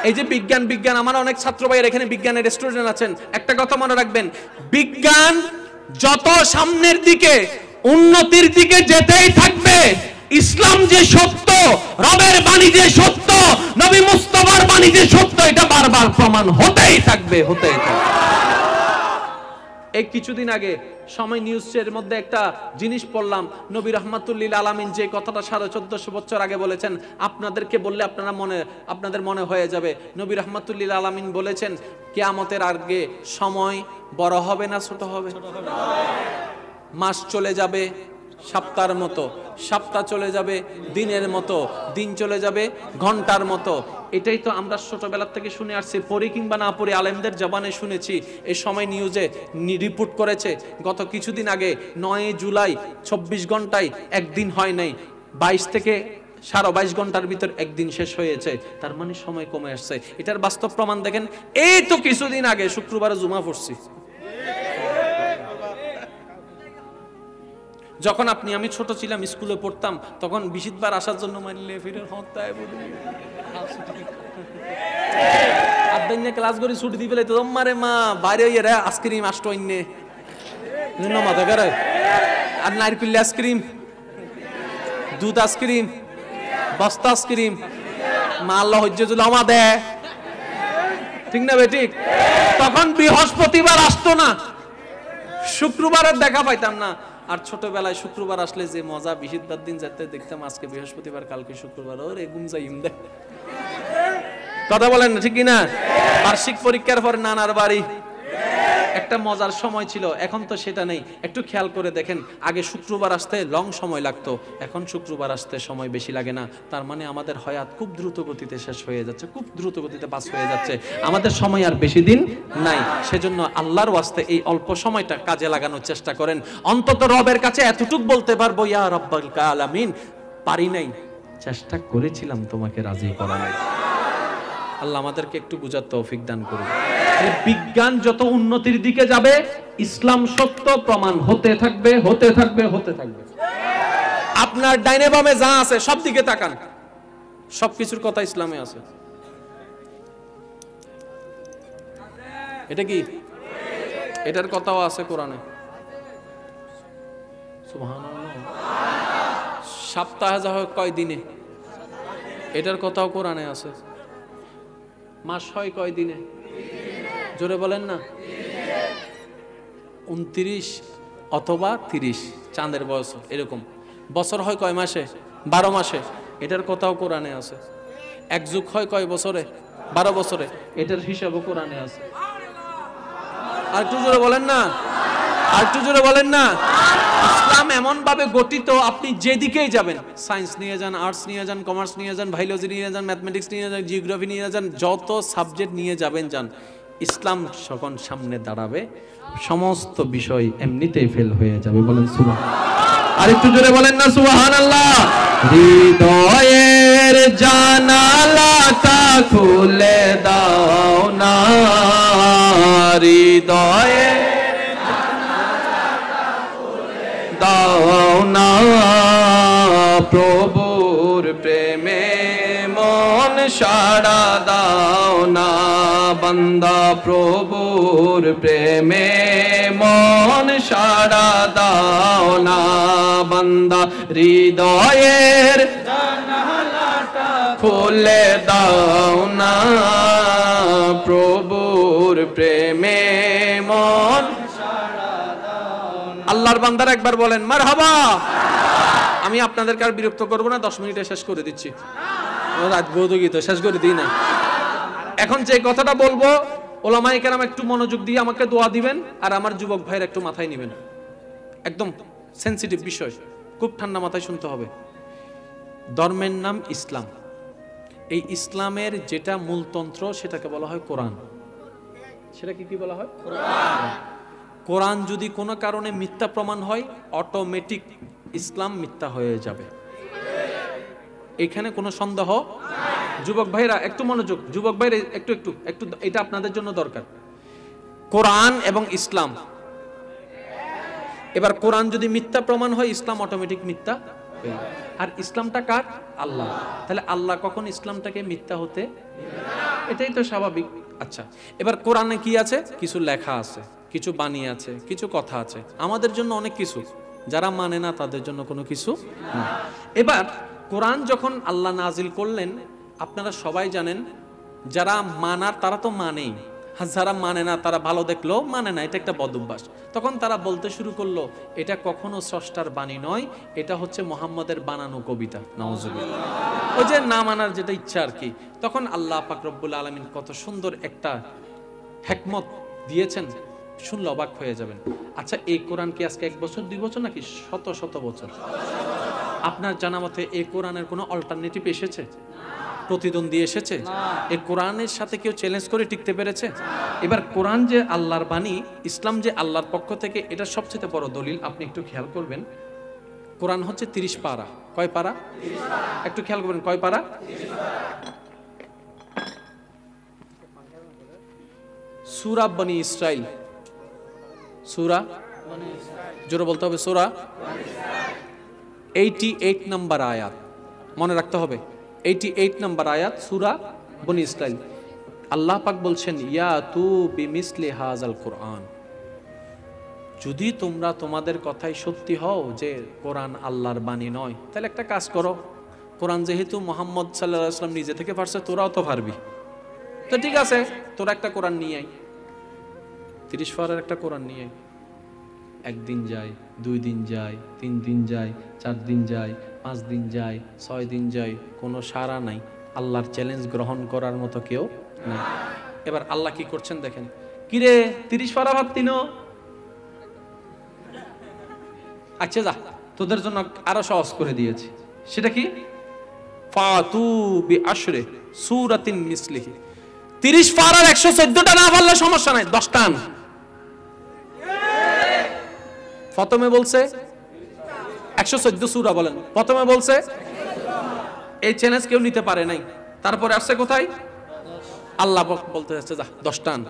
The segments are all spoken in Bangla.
এই যে বিজ্ঞান বিজ্ঞান, আমার অনেক ছাত্র ভাইয়ের এখানে বিজ্ঞানের স্টুডেন্ট আছেন, একটা কথা মনে রাখবেন, বিজ্ঞান যত সামনের দিকে উন্নতির দিকে যেতেই থাকবে, ইসলাম যে সত্য, রবের বাণী যে সত্য, নবী মুস্তাফার বাণী যে সত্য, এটা বারবার প্রমাণ হতেই থাকবে, হতেই থাকবে। এই কিছুদিন আগে সময় নিউজের মধ্যে একটা জিনিস পড়লাম, নবী রাহমাতুল্লিল আলামিন যে কথাটা 1450 বছর আগে বলেছেন, আপনাদেরকে বললে আপনাদের মনে হয়ে যাবে। নবী রাহমাতুল্লিল আলামিন বলেছেন, কিয়ামতের আগে সময় বড় হবে না ছোট হবে? মাস চলে যাবে সপ্তাহের মতো, সপ্তাহ চলে যাবে দিনের মতো, দিন চলে যাবে ঘন্টার মতো। এটাই তো আমরা ছোটবেলা থেকে শুনে আসছি, পড়ি কিংবা না পড়ি, আলেমদের জবানে শুনেছি। এই সময় নিউজে রিপোর্ট করেছে গত কিছুদিন আগে 9 জুলাই 24 ঘন্টায় একদিন হয় নাই, 22 থেকে 22.5 ঘন্টার ভিতর একদিন শেষ হয়েছে। তার মানে সময় কমে আসছে। এটার বাস্তব প্রমাণ দেখেন, এই তো কিছুদিন আগে শুক্রবারে জুমা পড়ছি। যখন আমি ছোট ছিলাম, স্কুলে পড়তাম, তখন 20 বার আসার জন্য মানলে ফিরে হতায় বলি আদাইনে ক্লাস করে ছুটি দিবে তো মারে মা বাইরে হইয়ে রে আইসক্রিম আসতো ইন্নে না মাথা করে, আর নারকেল আইসক্রিম, দুধ আইসক্রিম, বস্তা আইসক্রিম, মা আল্লাহ হজ্জে জুল আমা দে, ঠিক না বে ঠিক? তখন বৃহস্পতিবার আসতো না, শুক্রবারের দেখা পাইতাম না। আর ছোটবেলায় শুক্রবার আসলে যে মজা, 20 বার দিন যেতে দেখতাম আজকে বৃহস্পতিবার কালকে শুক্রবার, ওরে ঘুম যাইম দে, কথা বলেন না ঠিক কিনা? বার্ষিক পরীক্ষার পর নানার বাড়ি একটা মজার সময় ছিল, এখন তো সেটা নেই। একটু খেয়াল করে দেখেন, আগে শুক্রবার আসতে লং সময় লাগতো, এখন শুক্রবার আসতে সময় বেশি লাগে না। তার মানে আমাদের হায়াত খুব দ্রুত গতিতে শেষ হয়ে যাচ্ছে, খুব দ্রুত গতিতে পাস হয়ে যাচ্ছে, আমাদের সময় আর বেশি দিন নাই। সেজন্য আল্লাহর ওয়াস্তে এই অল্প সময়টা কাজে লাগানোর চেষ্টা করেন। অন্তত রবের কাছে এতটুক বলতে পারবো, ইয়া রব্বাল আলামিন, পারি নাই, চেষ্টা করেছিলাম তোমাকে রাজি করানোর। আল্লাহ আমাদেরকে একটু বুঝার তৌফিক দান করুন। বিজ্ঞান যত উন্নতির দিকে যাবে, ইসলাম সত্য প্রমাণ হতে থাকবে, হতে থাকবে, হতে থাকবে। আপনার ডাইনে বামে যা আছে সব দিকে তাকান, সবকিছুর কথা ইসলামে আছে। এটা কি? এটার কথাও আছে কোরআনে। সুবহানাল্লাহ। সপ্তাহে যা হয় কয় দিনে, এটার কথাও কোরআনে আছে। মাস হয় কয় দিনে? জোরে বলেন না। 29 অথবা 30 চাঁদের বয়স এরকম। বছর হয় কয় মাসে? 12 মাসে, এটার কথাও কোরআনে আছে। এক যুগ হয় কয় বছরে? 12 বছরে, এটার হিসাবও কোরআনে আছে। আর একটু জোরে বলেন না, আর একটু জোরে বলেন না। ইসলাম এমন ভাবে গঠিত, আপনি যেদিকেই যাবেন, সায়েন্স নিয়ে যান, আর্টস নিয়ে যান, কমার্স নিয়ে যান, বায়োলজি নিয়ে যান, ম্যাথমেটিক্স নিয়ে যান, জিওগ্রাফি নিয়ে যান, যত সাবজেক্ট নিয়ে যাবেন যান, ইসলাম যখন সামনে দাঁড়াবে সমস্ত বিষয় এমনিতেই ফেল হয়ে যাবে। বলেন সুবহানাল্লাহ। আর একটু জোরে বলেন না সুবহানাল্লাহ। হৃদয়ের জানালাটা খুলে দাও না, হৃদয়ের দাও না, প্রভুর প্রেমে মন সাড়া দাও না, বান্দা প্রভুর প্রেমে মন সাড়া দাও না, বান্দা হৃদয়ের জানালাটা খুলে দাও না, প্রভুর প্রেমে মন। আল্লাহর বান্দারা একবার বলেন মারহাবা। আমি আপনাদেরকে আর বিরক্ত করবো না, 10 মিনিটে শেষ করে দিচ্ছি। রাত গৌত গীত শেষ করে দিই না। এখন যে কথাটা বলবো, ওলামায়ে কেরাম একটু মনোযোগ দিয়ে আমাকে দোয়া দিবেন, আর আমার যুবক ভাইয়ের একটু মাথায় নেবেন। একদম সেনসিটিভ বিষয়, খুব ঠান্ডা মাথায় শুনতে হবে। ধর্মের নাম ইসলাম। এই ইসলামের যেটা মূলতন্ত্র সেটাকে বলা হয় কোরআন। সেটা কি বলা হয়? কোরআন। কোরআন যদি কোনো কারণে মিথ্যা প্রমাণ হয়, অটোমেটিক ইসলাম মিথ্যা হয়ে যাবে, এখানে কোনো সন্দেহ। যুবক ভাইরা একটু মনোযোগ, যুবক ভাইরা একটু একটু একটু এটা আপনাদের জন্য দরকার। কোরআন এবং ইসলাম, এবার কোরআন যদি মিথ্যা প্রমাণ হয়, ইসলাম অটোমেটিক মিথ্যা হয়ে যাবে। আর ইসলামটা কার? আল্লাহ। তাহলে আল্লাহ কখন ইসলামটাকে মিথ্যা হতে? এটাই তো স্বাভাবিক। আচ্ছা, এবার কোরআনে কি আছে? কিছু লেখা আছে, কিছু বাণী আছে, কিছু কথা আছে, আমাদের জন্য অনেক কিছু, যারা মানে না তাদের জন্য কোনো কিছু না। এবার কোরআন যখন আল্লাহ নাজিল করলেন, আপনারা সবাই জানেন যারা মানার তারা তো মানেই, যারা মানে না তারা ভালো দেখলো মানে না, এটা একটা বদ অভ্যাস। তখন তারা বলতে শুরু করলো এটা কখনো স্রষ্টার বাণী নয়, এটা হচ্ছে মুহাম্মদের বানানো কবিতা। নাউজুবিল্লাহ। ওই যে না মানার যেটা ইচ্ছা আর কি। তখন আল্লাহ পাক রব্বুল আলামিন কত সুন্দর একটা হিকমত দিয়েছেন, শুনলে অবাক হয়ে যাবেন। আচ্ছা, এই কোরআন কি আজকে 1 বছর 2 বছর নাকি শত শত বছর? আপনার জানা মতে এই কোরআনের কোনো অল্টারনেটিভ এসেছে? প্রতিদ্বন্দ্বী এসেছে? এই কোরআনের সাথে কেউ চ্যালেঞ্জ করে টিকতে পেরেছে? এবার কোরআন যে আল্লাহর বাণী, ইসলাম যে আল্লাহর পক্ষ থেকে, এটা সবচেয়ে বড় দলিল। আপনি একটু খেয়াল করবেন, কোরআন হচ্ছে 30 পারা। কয় পারা? একটু খেয়াল করবেন, কয় পারা? সূরা বনী ইসরাইল, সূরা জোরে বলতে হবে, সূরা 88 নম্বর আয়াত, মনে রাখতে হবে। 88 নম্বর আয়াত, সূরা বনী ইসরাইল। আল্লাহ পাক বলছেন ইয়া তু বিমিসলি হাযাল কোরআন, যদি তোমরা তোমাদের কথাই সত্যি হও যে কোরআন আল্লাহর বাণী নয়, তাহলে একটা কাজ করো, কোরআন যেহেতু মুহাম্মদ সাল্লাল্লাহু আলাইহি ওয়াসাল্লাম নিজে থেকে পারছে, তোরাও তো পারবি, তো ঠিক আছে তোরা একটা কোরআন নিয়ে আয়, 30 পারার একটা কোরআন নিয়ে আয়। 1 দিন যায়, 2 দিন যায়, 3 দিন যায়, 4 দিন যায়, 5 দিন যায়, 6 দিন যায়, কোনো সাড়া নাই। আল্লাহর চ্যালেঞ্জ গ্রহণ করার মতো কেউ নাই। এবার আল্লাহ কি করছেন দেখেন, কিরে 30 পারা ভাবতিনো, আচ্ছা যা তোদের জন্য আরো সহজ করে দিয়েছি। সেটা কি? ফাতু বিআশরি সূরাতিন মিসলিহি। 30 পারার 114টা না পারলে সমস্যা নাই, 10টা আন। প্রথমে বলছে 114 সূরা, বলেন প্রথমে বলছে এই চ্যালেঞ্জ কেউ নিতে পারে নাই। তারপরে আসছে কোথায়? আল্লাহ বলতে যাচ্ছে যা 10টা আন।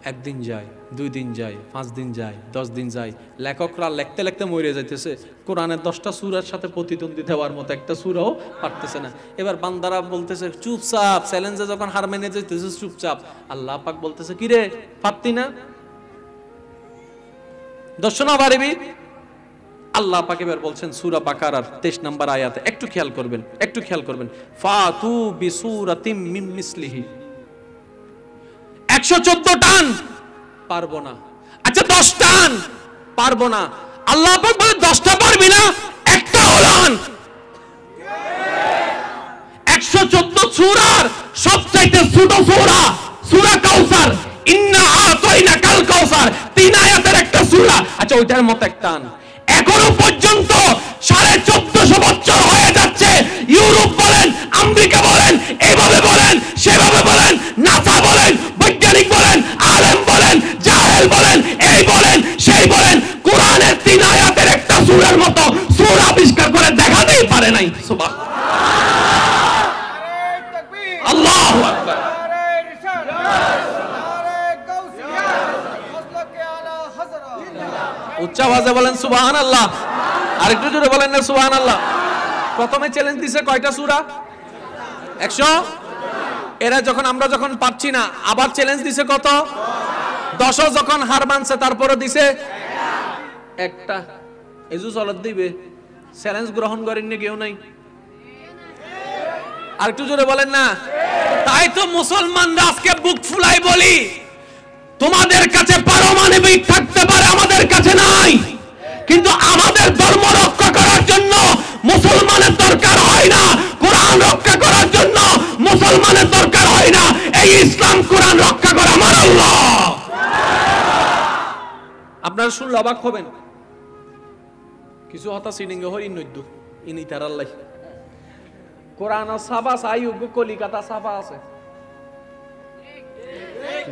1 দিন যায়, 2 দিন যায়, 5 দিন যায়, 10 দিন যায়, লেখকরা লিখতে লিখতে মরে যাইতেছে, কোরআনের 10টা সূরার সাথে প্রতিদ্বন্দ্বী দেওয়ার মতো একটা সূরাও পারতেছে না। এবার বান্দারা বলতেছে চুপচাপ, চ্যালেঞ্জে যখন হার মেনে যাইতেছে চুপচাপ। আল্লাহ পাক বলতেছে কিরে পারতি না, দর্শনা পারবি? আল্লাহ পাক এবার বলছেন সূরা বাকারার 23 নম্বর আয়াতে, একটু খেয়াল করবেন, একটু খেয়াল করবেন, ফাতু বিসূরাতিম মিন মিসলিহি। 114 টান পারবো না, আচ্ছা 10 টান পারবো না। আল্লাহ পাক বলে 10টা পারবি না, একটা হলান। 114 সূরার সবচাইতে ছোট সূরা সূরা কাউসার, ইন্না আতাইনাকাল কাউসার, 3 আয়াতের একটা সূরা, আচ্ছা ওইটার মত একটা টান। এখনো পর্যন্ত 1450 বছর হয়ে যাচ্ছে, ইউরোপ বলেন, আমেরিকা বলেন, এইভাবে বলেন, সেভাবে বলেন, নাসা বলেন, বৈজ্ঞানিক বলেন, আলেম বলেন, জাহেল বলেন, এই বলেন, সেই বলেন, কোরআনের 3 আয়াতের একটা সূরার মতো সূরা আবিষ্কার করে দেখাতেই পারে নাই। সুবহানাল্লাহ, আল্লাহু আকবার। উচ্চ আওয়াজে বলেন সুবহানাল্লাহ, আরেকটু জোরে বলেন না সুবহানাল্লাহ। প্রথমে চ্যালেঞ্জ দিছে কয়টা সূরা? 100। এরা যখন আমরা যখন পাচ্ছি না, আবার চ্যালেঞ্জ দিছে কত? 10। যখন হার মানছে তারপরে দিছে একটা। এজু চলত দিবে, চ্যালেঞ্জ গ্রহণ করেননি কেউ নাই। আরেকটু জোরে বলেন না। তাই তো মুসলমানরা আজকে বুক ফুলাই বলি, তোমাদের কাছে পারমাণবিক থাকতে পারে, আমাদের কাছে নাই, কিন্তু আমাদের ধর্ম রক্ষা করার জন্য মুসলমানের দরকার হয় না, কোরআন রক্ষা করার জন্য মুসলমানের দরকার হয় না। এই ইসলাম কোরআন রক্ষা করে আমার আল্লাহ। আপনারা শুনলে অবাক হবেন, কিছু হতা সিডিং হই নদ্দু ইনি তার আল্লাহ কোরআন সাফা সাইয়ুগ কলিকাতা সাফা আছে।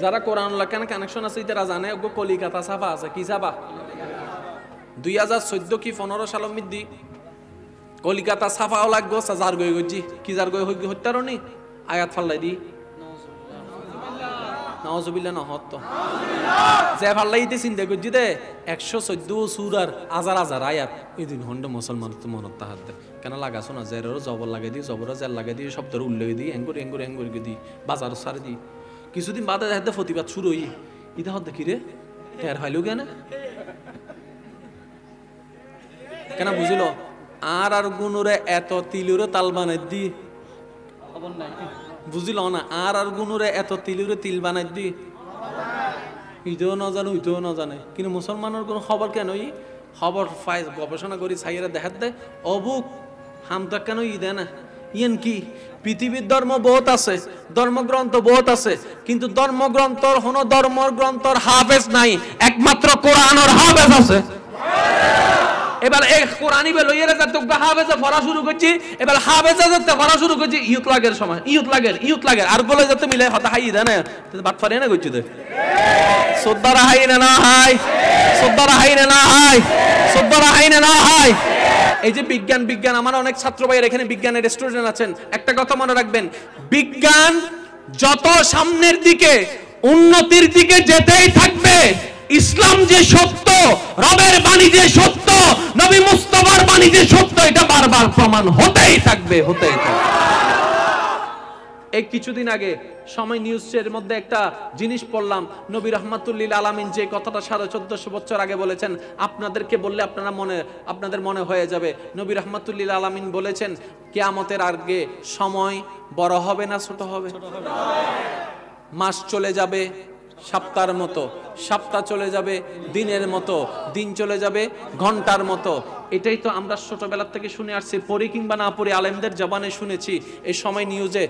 যারা কোরআন লেখার কানেকশন আছে তারা জানে ওগো কলিকাতা সাফা আছে। কি সাফা? 2014 কি 15 সালের মধ্যে কলিকাতা সাফাও লাগবো, যার গই গজি কি যার গই হত্যারনি আয়াত ফাল্লাই দি নাউজুবিল্লাহ না হত যে ফাল্লাইতে চিন্তা গজি দে 114 সূরার হাজার হাজার আয়াত এদিন হন্ড মুসলমান তো মনত তাহাদ কেন লাগাছো না জেরেরও জবর লাগাই দিই জবরও জের লাগাই দিই শব্দের উল্লেখ দিই এঙ্গুরি দিই বাজার সার দিই কিছুদিন বাদে দেখতে প্রতিবাদ শুরু হই ইদা হত দেখি রে টের হইল কেন বুঝিল আর গুনুরে এত তিলুরে তাল বানাই দি বুঝিল না আর গুনুরে এত তিলুরে তিল বানাই দি ইতেও না জানে উইতেও না জানে কিন্তু মুসলমানের কোনো খবর কেন খবর ফাইজ গবেষণা করি ছাইয়েরা দেখাত দেয় অবুক হামতা কেন দেয় না ইয়েন কি পৃথিবীর ধর্ম বহুত আছে ধর্মগ্রন্থ বহুত আছে কিন্তু ধর্মগ্রন্থর ধর্মগ্রন্থর হাফেজ নাই একমাত্র কোরআনের হাফেজ আছে এবার এই কোরআনই বেলো এর যাতে হাফেজে পড়া শুরু করছি এবার হাফেজে যাতে পড়া শুরু করছি ইউথ লাগের সময় ইউথ লাগের আর বলে যাতে মিলে হতা হাই দেয় না বাট ফারে না করছি দে সদ্দারা হাই না হাই এই যে বিজ্ঞান আমার অনেক ছাত্র ভাইয়ের এখানে বিজ্ঞানের স্টুডেন্ট আছেন একটা কথা মনে রাখবেন বিজ্ঞান যত সামনের দিকে উন্নতির দিকে যেতেই থাকবে ইসলাম যে সত্য রবের বাণী যে সত্য নবী মুস্তাফার বাণী যে সত্য এটা বারবার প্রমাণ হতেই থাকবে এই কিছুদিন আগে সময় নিউজের মধ্যে একটা জিনিস পড়লাম নবী রহমাতুল্লিল আলামিন যে কথাটা 1450 বছর আগে বলেছেন আপনাদেরকে বললে আপনাদের মনে হয়ে যাবে নবী রহমাতুল্লিল আলামিন বলেছেন কিয়ামতের আগে সময় বড় হবে না ছোট হবে মাস চলে যাবে সপ্তাহের মতো সপ্তাহ চলে যাবে দিনের মতো দিন চলে যাবে ঘন্টার মতো এটাই তো আমরা ছোটবেলা থেকে শুনে আসছি পড়ি কিংবা না পড়ি আলেমদের জবানে শুনেছি এই সময় নিউজে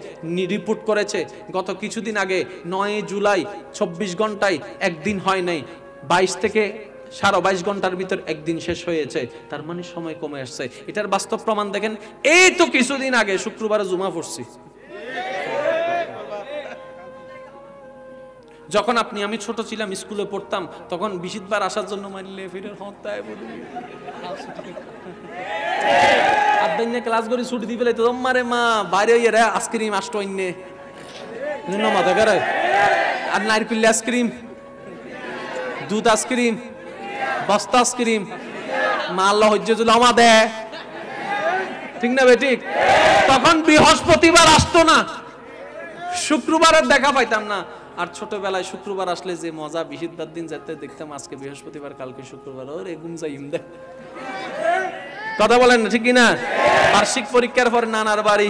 রিপোর্ট করেছে গত কিছুদিন আগে 9 জুলাই 24 ঘন্টায় একদিন হয় নাই 22 থেকে 22.5 ঘন্টার ভিতর একদিন শেষ হয়েছে তার মানে সময় কমে আসছে এটার বাস্তব প্রমাণ দেখেন এই তো কিছুদিন আগে শুক্রবারে জুমা পড়ছি যখন আমি ছোট ছিলাম স্কুলে পড়তাম তখন 20 বার আসার জন্য মারলে ফিরে হতায় বলি আদন্য ক্লাস করে ছুটি দিবেলে তো মারে মা বাইরে হইয়া রে আইসক্রিম আসতো ইন্নে নিন মাথা করে আর নারকেল আইসক্রিম দুধ আইসক্রিম বস্তা আইসক্রিম মা আল্লাহ হজ্জে জুলামা দে ঠিক না বেঠিক তখন বৃহস্পতিবার আসতো না শুক্রবারের দেখা পাইতাম না আর ছোটবেলায় শুক্রবার আসলে যে মজা 20 বার দিন যেতে দেখতাম আজকে বৃহস্পতিবার কালকে শুক্রবার ওরে ঘুম যাইম দে কথা বলেন না ঠিক কি না বার্ষিক পরীক্ষার পর নানার বাড়ি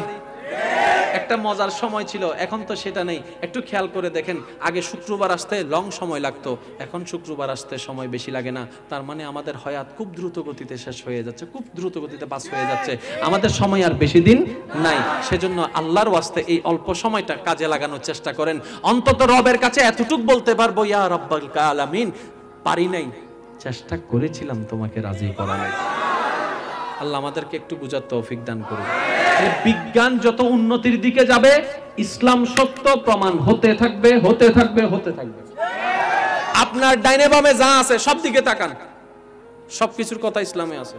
একটা মজার সময় ছিল এখন তো সেটা নেই একটু খেয়াল করে দেখেন আগে শুক্রবার আসতে লং সময় লাগতো এখন শুক্রবার আসতে সময় বেশি লাগে না তার মানে আমাদের হায়াত খুব দ্রুত গতিতে শেষ হয়ে যাচ্ছে খুব দ্রুত গতিতে পাস হয়ে যাচ্ছে আমাদের সময় আর বেশি দিন নাই সেজন্য আল্লাহর ওয়াস্তে এই অল্প সময়টা কাজে লাগানোর চেষ্টা করেন অন্তত রবের কাছে এতটুকু বলতে পারবো ইয়া রাব্বাল আলামিন পারি নাই চেষ্টা করেছিলাম তোমাকে রাজি করানোর আল্লাহ আমাদেরকে একটু বুঝার তৌফিক দান করুন বিজ্ঞান যত উন্নতির দিকে যাবে ইসলাম সত্য প্রমাণ হতে থাকবে আপনার ডাইনে বামে যা আছে সব দিকে তাকান সবকিছুর কথা ইসলামে আছে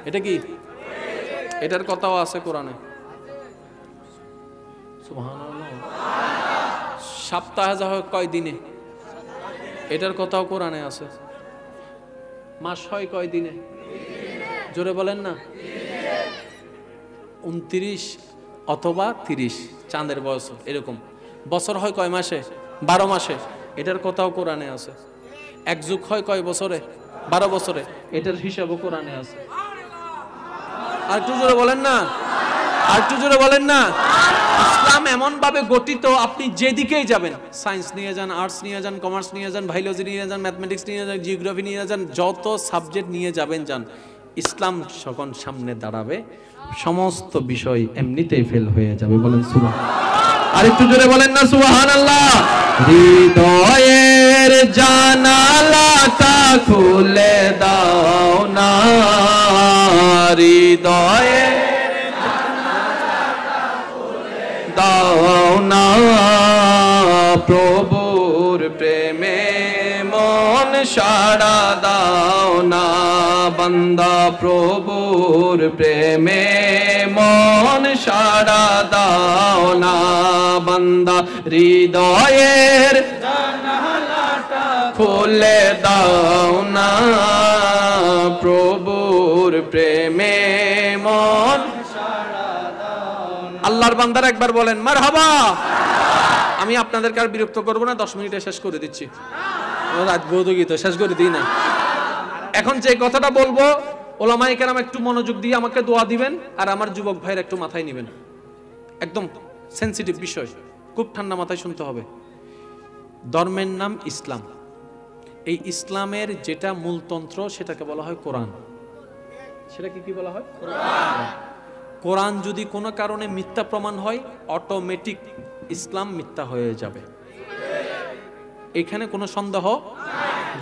এটা কি এটার কথাও আছে কোরআনে সুবহানাল্লাহ সপ্তাহে যা হয় কয় দিনে এটার কথাও কোরআনে আছে মাস হয় কয় দিনে জোরে বলেন না 29 অথবা 30 চাঁদের বয়স এরকম বছর হয় কয় মাসে 12 মাসে এটার কথাও কোরআনে আছে এক যুগ হয় কয় বছরে 12 বছরে এটার হিসাবও কোরআনে আছে আর একটু জোরে বলেন না ইসলাম এমন ভাবে গঠিত আপনি যেদিকেই যাবেন সায়েন্স নিয়ে যান আর্টস নিয়ে যান কমার্স নিয়ে যান বায়োলজি নিয়ে যান ম্যাথমেটিক্স নিয়ে যান জিওগ্রাফি নিয়ে যান যত সাবজেক্ট নিয়ে যাবেন ইসলাম যখন সামনে দাঁড়াবে সমস্ত বিষয় এমনিতেই ফেল হয়ে যাবে বলেন সুবহানাল্লাহ আর একটু জোরে বলেন না সুবহানাল্লাহ হৃদয়ের জানালাটা খুলে দাও না হৃদয়ের দাও না প্রভুর প্রেমে মন সাড়া দাও না বান্দা প্রভুর প্রেমে মন সাড়া দাও না বান্দা হৃদয়ের জানালাটা খুলে দাও না প্রভুর প্রেমে মন। আল্লাহর বান্দারা একবার বলেন মারহাবা। আমি আপনাদেরকে আর বিরক্ত করবো না, 10 মিনিটে শেষ করে দিচ্ছি। রাত গৌত গীত শেষ করে দিই না। এখন যে কথাটা বলবো ওলামায়ে কেরাম একটু মনোযোগ দিয়ে আমাকে দোয়া দিবেন, আর আমার যুবক ভাইয়ের একটু মাথায় নেবেন। একদম সেনসিটিভ বিষয়, খুব ঠান্ডা মাথায় শুনতে হবে। ধর্মের নাম ইসলাম। এই ইসলামের যেটা মূলতন্ত্র সেটাকে বলা হয় কোরআন। সেটাকে কি বলা হয়? কোরআন। কোরআন যদি কোনো কারণে মিথ্যা প্রমাণ হয়, অটোমেটিক ইসলাম মিথ্যা হয়ে যাবে, এখানে কোনো সন্দেহ।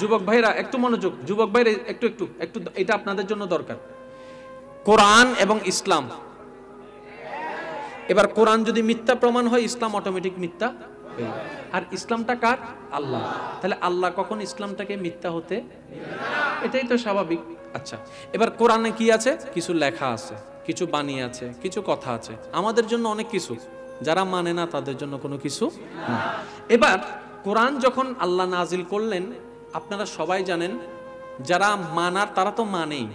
যুবক ভাইরা একটু মনোযোগ, যুবক ভাইরা একটু একটু একটু, এটা আপনাদের জন্য দরকার। কোরআন এবং ইসলাম, এবার কোরআন যদি মিথ্যা প্রমাণ হয়, ইসলাম অটোমেটিক মিথ্যা হয়ে যাবে। আর ইসলামটা কার? আল্লাহ। তাহলে আল্লাহ কখন ইসলামটাকে মিথ্যা হতে? এটাই তো স্বাভাবিক। আচ্ছা, এবার কোরআনে কি আছে? কিছু লেখা আছে, কিছু বাণী আছে, কিছু কথা আছে, আমাদের জন্য অনেক কিছু, যারা মানে না তাদের জন্য কোনো কিছু না। এবার কোরআন যখন আল্লাহ নাজিল করলেন, আপনারা সবাই জানেন যারা মানার তারা তো মানেই,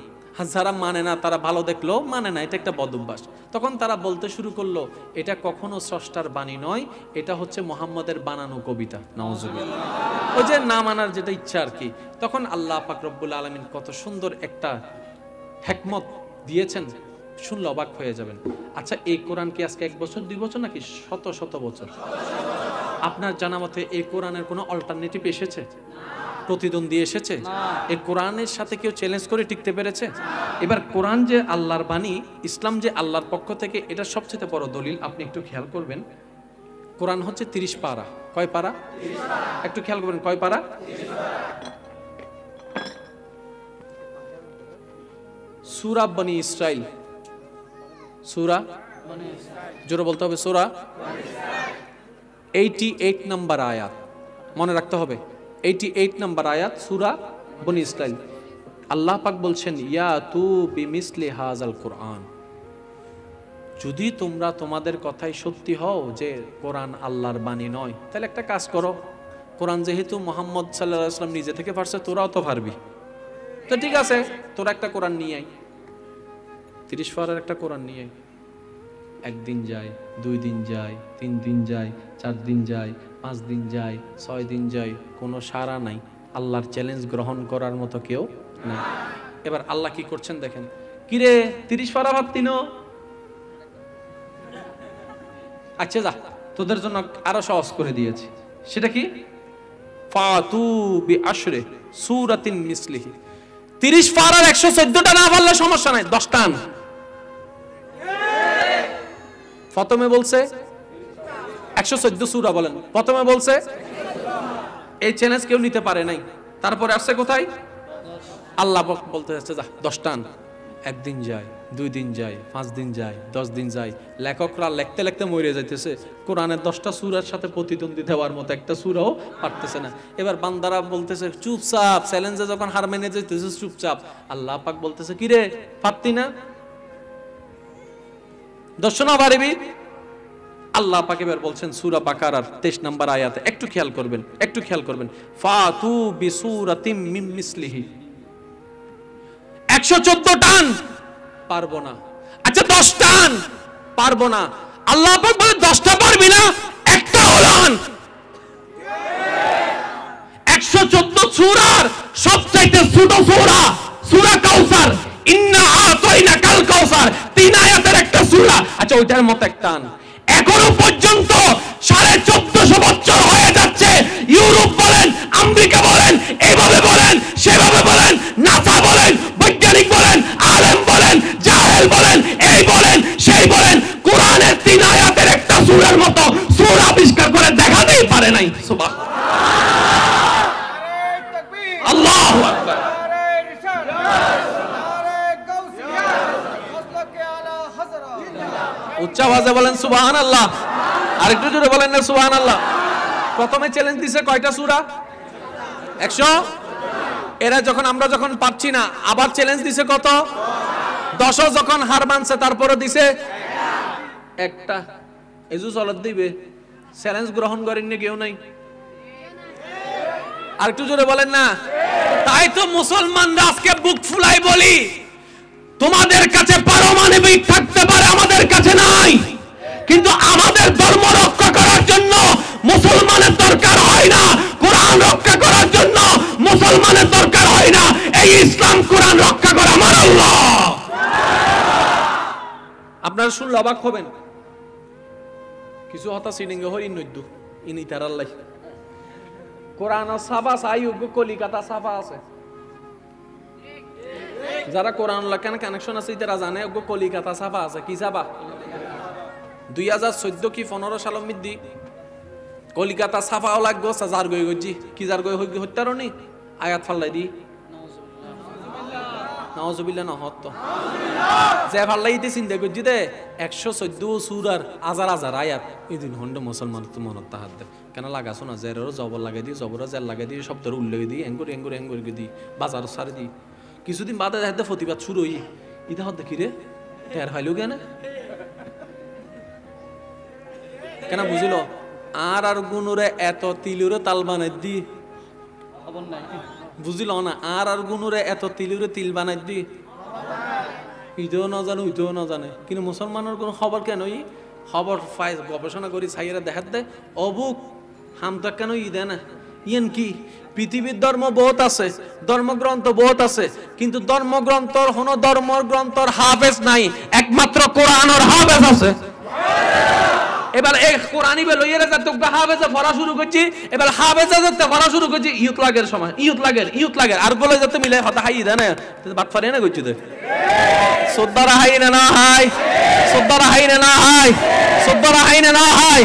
যারা মানে না তারা ভালো দেখলো মানে না, এটা একটা বদ অভ্যাস। তখন তারা বলতে শুরু করলো এটা কখনো স্রষ্টার বাণী নয়, এটা হচ্ছে মুহাম্মদের বানানো কবিতা। নাউজুবিল্লাহ। ওই যে না মানার যেটা ইচ্ছা আর কি। তখন আল্লাহ পাক রব্বুল আলামিন কত সুন্দর একটা হিকমত দিয়েছেন, শুনলে অবাক হয়ে যাবেন। আচ্ছা, এই কোরআন কি আজকে 1 বছর 2 বছর নাকি শত শত বছর? আপনার জানা মতে এই কোরআনের কোনো অল্টারনেটিভ এসেছে? প্রতিদ্বন্দ্বী এসেছে? এই কোরআনের সাথে কেউ চ্যালেঞ্জ করে টিকতে পেরেছে? এবার কোরআন যে আল্লাহর বাণী, ইসলাম যে আল্লাহর পক্ষ থেকে, এটা সবচেয়ে বড় দলিল। আপনি একটু খেয়াল করবেন, কোরআন হচ্ছে 30 পারা। কয় পারা? একটু খেয়াল করবেন, কয় পারা? সূরা বনি ইসরাইল, সূরা জোরে বলতে হবে, সূরা 88 নম্বর আয়াত, মনে রাখতে হবে। 88 নম্বর আয়াত, সূরা বনি ইসরাইল। আল্লাহ পাক বলছেন ইয়া তু বিমিসলি হাযাল কোরআন, যদি তোমরা তোমাদের কথাই সত্যি হও যে কোরআন আল্লাহর বাণী নয়, তাহলে একটা কাজ করো, কোরআন যেহেতু মুহাম্মদ সাল্লাল্লাহু আলাইহি ওয়াসাল্লাম নিজে থেকে পারছে, তোরাও তো পারবি, তো ঠিক আছে তোরা একটা কোরআন নিয়ে আয়। 30 পারার একটা কোরআন নিয়ে আয়। 1 দিন যায়, 2 দিন যায়, 3 দিন যায়, 4 দিন যায়, 5 দিন যায়, 6 দিন যায়, কোনো সাড়া নাই। আল্লাহর চ্যালেঞ্জ গ্রহণ করার মতো কেউ নাই। এবার আল্লাহ কি করছেন দেখেন, কিরে 30 পারা ভাবতিন? আচ্ছা যা, তোদের জন্য আরো সহজ করে দিয়েছি। সেটা কি? ফাতু বিআশরি সূরাতিন মিসলিহি। 30 পারার 114টা না পারলে সমস্যা নাই, 10টা আন। প্রথমে বলছে 114 সূরা, বলেন প্রথমে বলছে, এই চ্যালেঞ্জ কেউ নিতে পারে নাই। তারপরে আসছে কোথায়? আল্লাহ বলতে যাচ্ছে যা 10টা আন। 1 দিন যায়, 2 দিন যায়, 5 দিন যায়, 10 দিন যায়, লেখকরা লিখতে লিখতে মরে যাইতেছে, কোরআনের 10টা সূরার সাথে প্রতিদ্বন্দ্বী দেওয়ার মতো একটা সূরাও পারতেছে না। এবার বান্দারা বলতেছে চুপচাপ, চ্যালেঞ্জে যখন হার মেনে যাইতেছে চুপচাপ। আল্লাহ পাক বলতেছে কিরে পারতি না, 10 না পারবি? আল্লাহ পাক এবার বলছেন সূরা বাকারার 23 নম্বর আয়াতে, একটু খেয়াল করবেন, একটু খেয়াল করবেন, ফাতু বিসূরাতিম মিন মিসলিহি। 114 টান পারবো না। আচ্ছা 10 টান পারবো না। আল্লাহ পাক বলে 10টা পারবি না, একটা হলান। 114 সূরার সবচাইতে ছোট সূরা, সূরা কাউসার, ইন্না আতাইনাকাল কাউসার, 3 আয়াতের একটা সূরা। আচ্ছা ওইটার মত একটা টান। এখনো পর্যন্ত 1450 বছর হয়ে যাচ্ছে, ইউরোপ বলেন, আমেরিকা বলেন, এইভাবে বলেন, সেভাবে বলেন, নাসা বলেন, বৈজ্ঞানিক বলেন, আলেম বলেন, জাহেল বলেন, এই বলেন, সেই বলেন, কোরআনের 3 আয়াতের একটা সূরার মতো সূরা আবিষ্কার করে দেখাতেই পারে নাই। সুবহানাল্লাহ, আল্লাহু আকবার। উচ্চ আওয়াজে বলেন সুবহানাল্লাহ, আরেকটু জোরে বলেন না সুবহানাল্লাহ। প্রথমে চ্যালেঞ্জ দিছে কয়টা সূরা? 100। এরা যখন আমরা যখন পাচ্ছি না, আবার চ্যালেঞ্জ দিছে কত? 10। যখন হার মানছে তারপরে দিছে একটা। এজু চলত দিবে, চ্যালেঞ্জ গ্রহণ করেননি কেউ নাই। আরেকটু জোরে বলেন না। তাই তাই তো মুসলমানরা আজকে বুক ফুলাই বলি, তোমাদের কাছে পারমাণবিক থাকতে পারে, আমাদের কাছে নাই, কিন্তু আমাদের ধর্ম রক্ষা করার জন্য মুসলমানের দরকার হয় না, কোরআন রক্ষা করার জন্য মুসলমানের দরকার হয় না। এই ইসলাম কোরআন রক্ষা করে আমার আল্লাহ। আপনারা শুনলে অবাক হবেন, কিছু হতা সিডিঙ্গে হই নদ্দু ইনি তার আল্লাহ কোরআন সাফা সাই কলিকাতা সাফা আছে, যারা কোরআন কেন কানেকশন আছে তারা জানে কলিকাতা সাফা আছে। কি সাফা? 2014 কি 15 সালের মধ্যে কলিকাতা সাফাও লাগবো যার গই গজি কি যার গই হত্যারনি আয়াত ফাল্লাই দি নাউজুবিল্লাহ না হত যে ফাল্লাইতে চিন্তা করছি দে 114 সূরার হাজার হাজার আয়াত ইদিন হন্ড মুসলমান তো মনত তাহাদ কেন লাগাছো না জেরর জবর লাগাই দি জবর জেল লাগাই দি শব্দের উল্লেখ দি এঙ্গুর দি বাজার সারি দি। কিছুদিন বাদে দেখতে প্রতিবাদ শুরু হই ইটা হত দেখি রে টের হাইলো কেন কেন বুঝিল আর আর গুনুরে এত তিলুরে তাল বানাই দি বুঝিল না আর আর গুনুরে এত তিলুরে তিল বানাই দি ইতেও না জানে উইতেও না জানে, কিন্তু মুসলমানের কোনো খবর কেন খবর ফাই গবেষণা করি সাইয়েরা দেখাত দেয় অবুক হামতা কেন দেয় না। ইয়েন কি পৃথিবীর ধর্ম বহুত আছে, ধর্মগ্রন্থ বহুত আছে, কিন্তু ধর্মগ্রন্থর কোনো ধর্মগ্রন্থর হাফেজ নাই, একমাত্র কোরআনের হাফেজ আছে। এবার এই কোরআনই বেলো এর যত হাফেজে পড়া শুরু করছি, এবার হাফেজে যত পড়া শুরু করছি ইয়ুত লাগের সময় ইয়ুত লাগের আর বলে যত মিলে হতা হাই দেয় না বাট ফারে না করছি দে সদ্দারা হাই না হাই সদ্দারা হাই না হাই সদ্দারা হাই না হাই